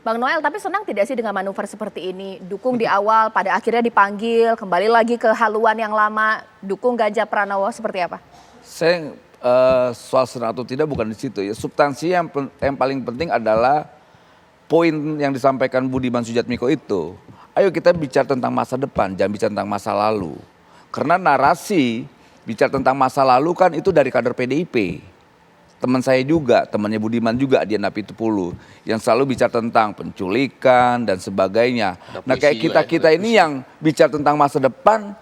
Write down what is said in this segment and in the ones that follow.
Bang Noel, tapi senang tidak sih dengan manuver seperti ini? Dukung di awal, pada akhirnya dipanggil, kembali lagi ke haluan yang lama, dukung Ganjar Pranowo seperti apa? Saya soal senang atau tidak bukan di situ ya. Substansi yang paling penting adalah poin yang disampaikan Budiman Sujatmiko itu. Ayo kita bicara tentang masa depan, jangan bicara tentang masa lalu. Karena narasi bicara tentang masa lalu kan itu dari kader PDIP. Teman saya juga, temannya Budiman juga, Dian Apitupulu, yang selalu bicara tentang penculikan dan sebagainya. Nah kayak kita ini yang bicara tentang masa depan,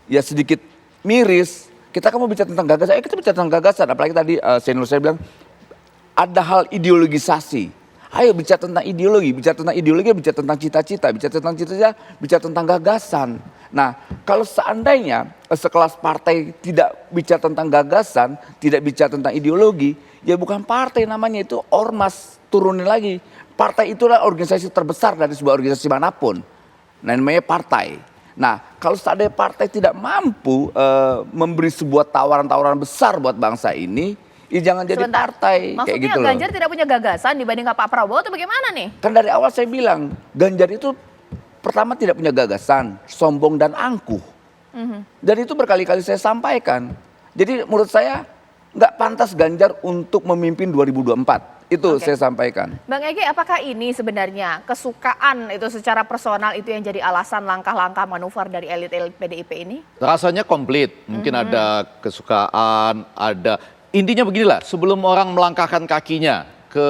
ya sedikit miris. Kita kan mau bicara tentang gagasan, kita bicara tentang gagasan. Apalagi tadi senior saya bilang, ada hal ideologisasi. Ayo bicara tentang ideologi, bicara tentang cita-cita, bicara tentang gagasan. Nah, kalau seandainya sekelas partai tidak bicara tentang gagasan, tidak bicara tentang ideologi, ya bukan partai namanya, itu ormas, turunin lagi. Partai itulah organisasi terbesar dari sebuah organisasi manapun. Nah, namanya partai. Nah, kalau seandainya partai tidak mampu memberi sebuah tawaran-tawaran besar buat bangsa ini, ya jangan jadi partai. Maksudnya kayak gitu loh. Ganjar tidak punya gagasan dibanding Pak Prabowo atau bagaimana nih? Kan dari awal saya bilang, Ganjar itu pertama tidak punya gagasan, sombong dan angkuh. Dan itu berkali-kali saya sampaikan. Jadi menurut saya nggak pantas Ganjar untuk memimpin 2024. Itu saya sampaikan. Bang Ege, apakah ini sebenarnya kesukaan itu secara personal itu yang jadi alasan langkah-langkah manuver dari elit-elit PDIP ini? Rasanya komplit. Mungkin ada kesukaan, ada... Intinya beginilah, sebelum orang melangkahkan kakinya ke...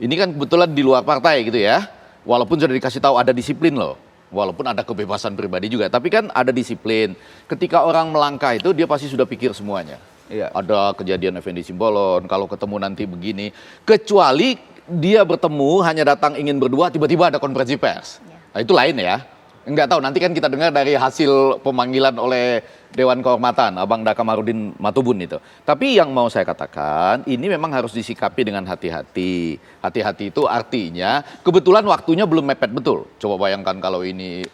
Ini kan kebetulan di luar partai gitu ya. Walaupun sudah dikasih tahu ada disiplin loh. Walaupun ada kebebasan pribadi juga. Tapi kan ada disiplin. Ketika orang melangkah itu dia pasti sudah pikir semuanya. Iya. Ada kejadian Effendi Simbolon, kalau ketemu nanti begini. Kecuali dia bertemu hanya datang ingin berdua, tiba-tiba ada konferensi pers. Nah itu lain ya. Enggak tahu, nanti kan kita dengar dari hasil pemanggilan oleh Dewan Kehormatan, Abang Dakamarudin Matubun itu. Tapi yang mau saya katakan, ini memang harus disikapi dengan hati-hati. Hati-hati itu artinya, kebetulan waktunya belum mepet betul. Coba bayangkan kalau ini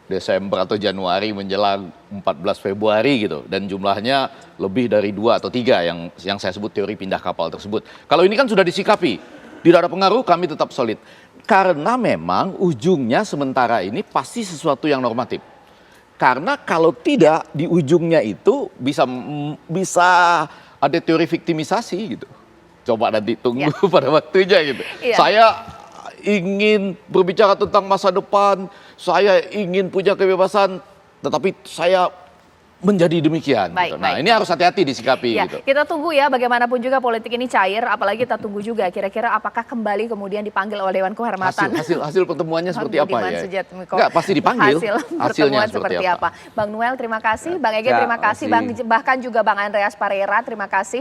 Desember atau Januari menjelang 14 Februari gitu. Dan jumlahnya lebih dari 2 atau 3 yang saya sebut teori pindah kapal tersebut. Kalau ini kan sudah disikapi, tidak ada pengaruh, kami tetap solid. Karena memang ujungnya sementara ini pasti sesuatu yang normatif. Karena kalau tidak di ujungnya itu bisa ada teori viktimisasi gitu. Coba nanti tunggu pada waktunya gitu. Saya ingin berbicara tentang masa depan, saya ingin punya kebebasan, tetapi saya menjadi demikian. Gitu. Nah ini harus hati-hati disikapi. Gitu. Kita tunggu ya, bagaimanapun juga politik ini cair, apalagi kita tunggu juga kira-kira apakah kembali kemudian dipanggil oleh Dewan Kehormatan. Hasil pertemuannya seperti apa ya? Enggak, pasti dipanggil. Hasilnya seperti apa. Bang Noel terima kasih, Bang Ege terima kasih, bahkan juga Bang Andreas Parera terima kasih.